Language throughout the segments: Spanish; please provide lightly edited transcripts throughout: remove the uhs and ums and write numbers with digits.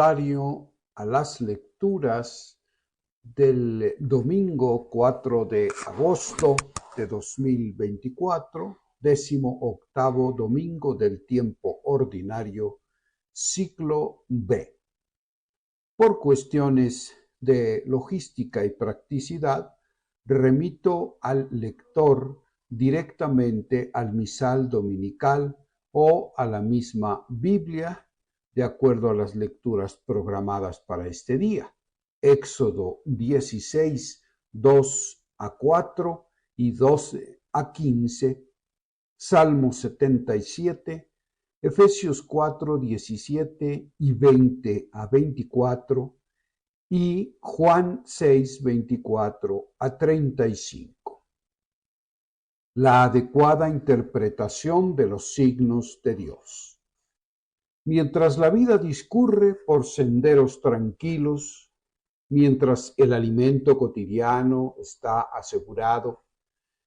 comentario a las lecturas del domingo 4 de agosto de 2024, 18º domingo del tiempo ordinario, ciclo B. Por cuestiones de logística y practicidad, remito al lector directamente al misal dominical o a la misma Biblia, de acuerdo a las lecturas programadas para este día. Éxodo 16, 2 a 4 y 12 a 15, Salmo 77, Efesios 4, 17 y 20 a 24 y Juan 6, 24 a 35. La adecuada interpretación de los signos de Dios. Mientras la vida discurre por senderos tranquilos, mientras el alimento cotidiano está asegurado,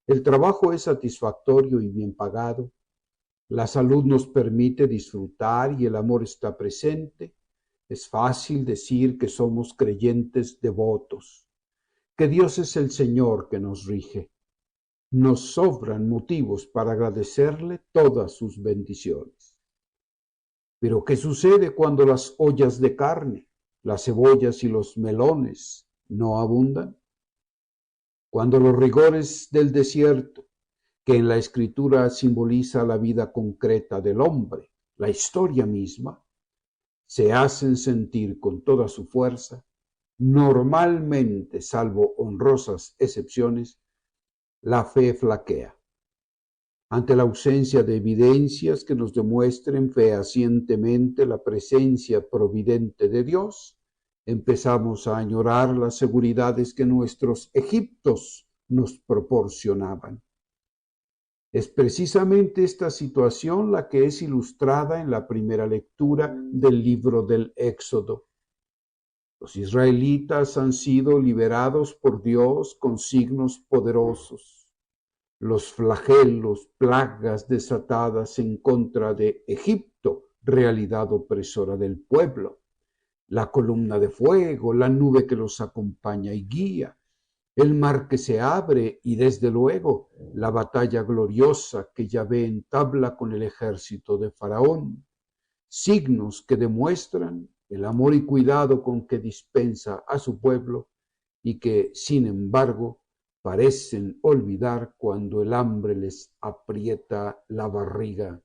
el trabajo es satisfactorio y bien pagado, la salud nos permite disfrutar y el amor está presente, es fácil decir que somos creyentes devotos, que Dios es el Señor que nos rige. Nos sobran motivos para agradecerle todas sus bendiciones. Pero ¿qué sucede cuando las ollas de carne, las cebollas y los melones no abundan? Cuando los rigores del desierto, que en la Escritura simboliza la vida concreta del hombre, la historia misma, se hacen sentir con toda su fuerza, normalmente, salvo honrosas excepciones, la fe flaquea. Ante la ausencia de evidencias que nos demuestren fehacientemente la presencia providente de Dios, empezamos a añorar las seguridades que nuestros Egiptos nos proporcionaban. Es precisamente esta situación la que es ilustrada en la primera lectura del libro del Éxodo. Los israelitas han sido liberados por Dios con signos poderosos. Los flagelos, plagas desatadas en contra de Egipto, realidad opresora del pueblo, la columna de fuego, la nube que los acompaña y guía, el mar que se abre y desde luego la batalla gloriosa que Yahvé entabla con el ejército de Faraón, signos que demuestran el amor y cuidado con que dispensa a su pueblo y que, sin embargo, parecen olvidar cuando el hambre les aprieta la barriga.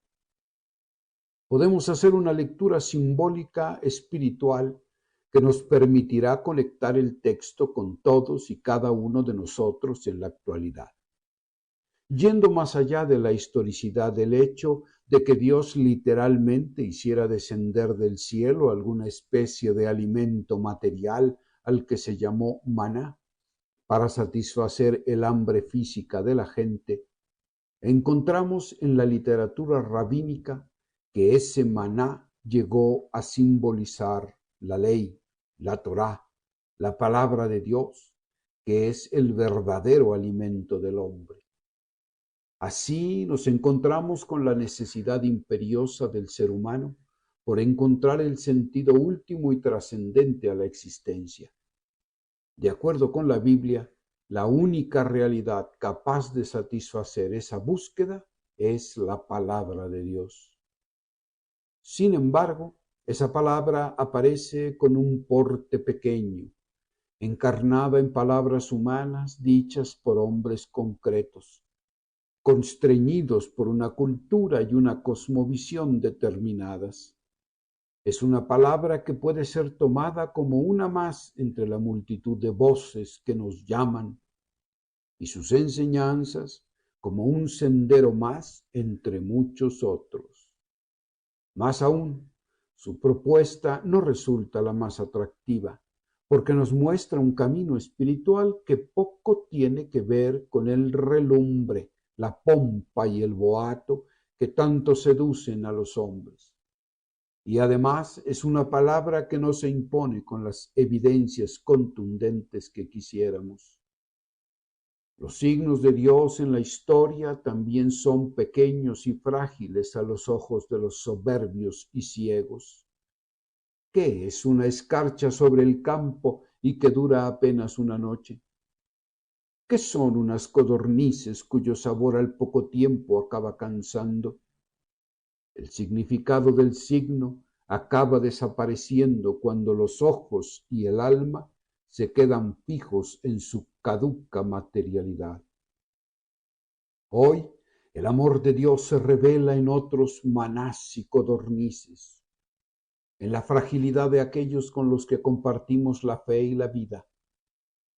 Podemos hacer una lectura simbólica espiritual que nos permitirá conectar el texto con todos y cada uno de nosotros en la actualidad. Yendo más allá de la historicidad del hecho de que Dios literalmente hiciera descender del cielo alguna especie de alimento material al que se llamó maná, para satisfacer el hambre física de la gente, encontramos en la literatura rabínica que ese maná llegó a simbolizar la ley, la Torá, la palabra de Dios, que es el verdadero alimento del hombre. Así nos encontramos con la necesidad imperiosa del ser humano por encontrar el sentido último y trascendente a la existencia. De acuerdo con la Biblia, la única realidad capaz de satisfacer esa búsqueda es la palabra de Dios. Sin embargo, esa palabra aparece con un porte pequeño, encarnada en palabras humanas dichas por hombres concretos, constreñidos por una cultura y una cosmovisión determinadas. Es una palabra que puede ser tomada como una más entre la multitud de voces que nos llaman y sus enseñanzas como un sendero más entre muchos otros. Más aún, su propuesta no resulta la más atractiva, porque nos muestra un camino espiritual que poco tiene que ver con el relumbre, la pompa y el boato que tanto seducen a los hombres. Y además es una palabra que no se impone con las evidencias contundentes que quisiéramos. Los signos de Dios en la historia también son pequeños y frágiles a los ojos de los soberbios y ciegos. ¿Qué es una escarcha sobre el campo y que dura apenas una noche? ¿Qué son unas codornices cuyo sabor al poco tiempo acaba cansando? El significado del signo acaba desapareciendo cuando los ojos y el alma se quedan fijos en su caduca materialidad. Hoy el amor de Dios se revela en otros manás y codornices, en la fragilidad de aquellos con los que compartimos la fe y la vida,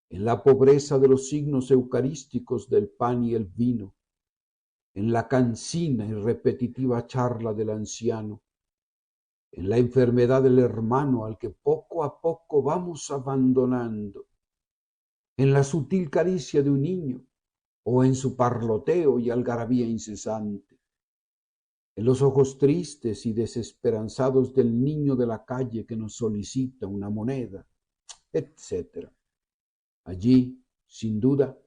en la pobreza de los signos eucarísticos del pan y el vino, en la cansina y repetitiva charla del anciano, en la enfermedad del hermano al que poco a poco vamos abandonando, en la sutil caricia de un niño o en su parloteo y algarabía incesante, en los ojos tristes y desesperanzados del niño de la calle que nos solicita una moneda, etc. Allí, sin duda,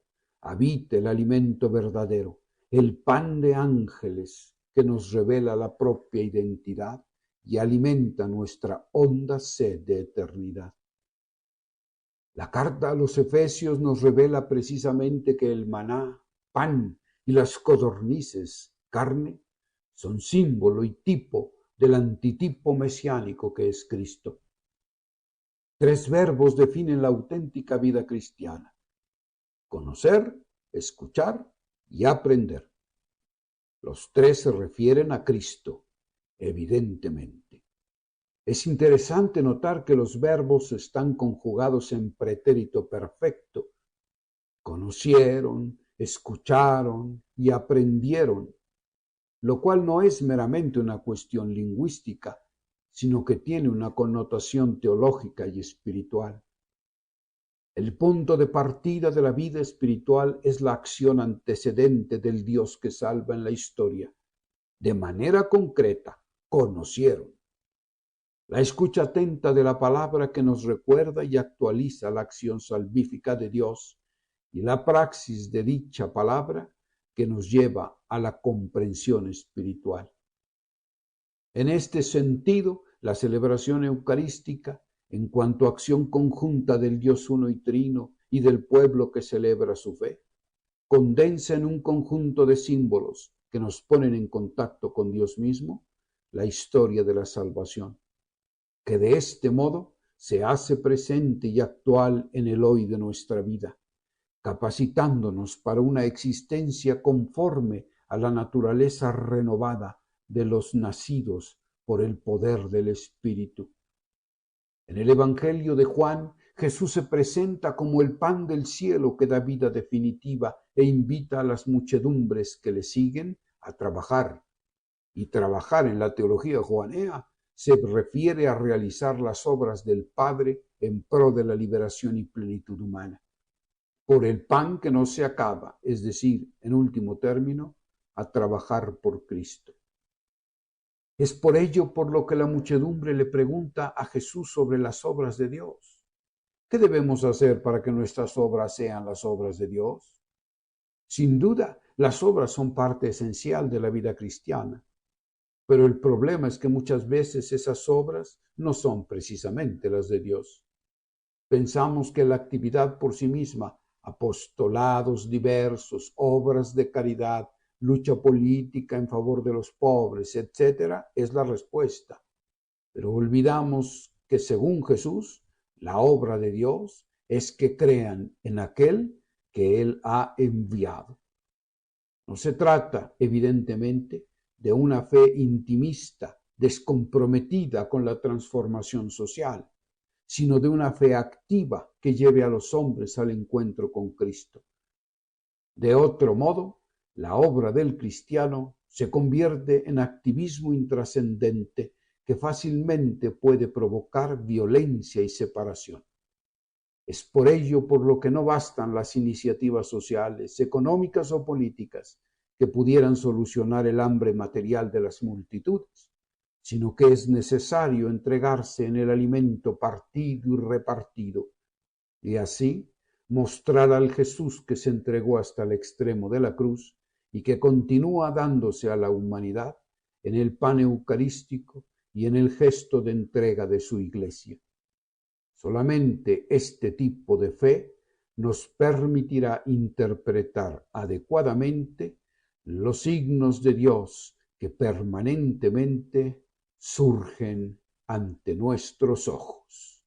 habita el alimento verdadero, el pan de ángeles que nos revela la propia identidad y alimenta nuestra honda sed de eternidad. La carta a los Efesios nos revela precisamente que el maná, pan, y las codornices, carne, son símbolo y tipo del antitipo mesiánico que es Cristo. Tres verbos definen la auténtica vida cristiana: conocer, escuchar y aprender. Los tres se refieren a Cristo, evidentemente. Es interesante notar que los verbos están conjugados en pretérito perfecto. Conocieron, escucharon y aprendieron, lo cual no es meramente una cuestión lingüística, sino que tiene una connotación teológica y espiritual. El punto de partida de la vida espiritual es la acción antecedente del Dios que salva en la historia. De manera concreta, conocieron. La escucha atenta de la palabra que nos recuerda y actualiza la acción salvífica de Dios y la praxis de dicha palabra que nos lleva a la comprensión espiritual. En este sentido, la celebración eucarística, en cuanto a acción conjunta del Dios uno y trino y del pueblo que celebra su fe, condensa en un conjunto de símbolos que nos ponen en contacto con Dios mismo la historia de la salvación, que de este modo se hace presente y actual en el hoy de nuestra vida, capacitándonos para una existencia conforme a la naturaleza renovada de los nacidos por el poder del Espíritu. En el Evangelio de Juan, Jesús se presenta como el pan del cielo que da vida definitiva e invita a las muchedumbres que le siguen a trabajar. Y trabajar en la teología juanea se refiere a realizar las obras del Padre en pro de la liberación y plenitud humana. Por el pan que no se acaba, es decir, en último término, a trabajar por Cristo. Es por ello por lo que la muchedumbre le pregunta a Jesús sobre las obras de Dios. ¿Qué debemos hacer para que nuestras obras sean las obras de Dios? Sin duda, las obras son parte esencial de la vida cristiana, pero el problema es que muchas veces esas obras no son precisamente las de Dios. Pensamos que la actividad por sí misma, apostolados diversos, obras de caridad, lucha política en favor de los pobres, etc., es la respuesta. Pero olvidamos que según Jesús, la obra de Dios es que crean en aquel que Él ha enviado. No se trata, evidentemente, de una fe intimista, descomprometida con la transformación social, sino de una fe activa que lleve a los hombres al encuentro con Cristo. De otro modo, la obra del cristiano se convierte en activismo intrascendente que fácilmente puede provocar violencia y separación. Es por ello por lo que no bastan las iniciativas sociales, económicas o políticas que pudieran solucionar el hambre material de las multitudes, sino que es necesario entregarse en el alimento partido y repartido, y así mostrar al Jesús que se entregó hasta el extremo de la cruz y que continúa dándose a la humanidad en el pan eucarístico y en el gesto de entrega de su Iglesia. Solamente este tipo de fe nos permitirá interpretar adecuadamente los signos de Dios que permanentemente surgen ante nuestros ojos.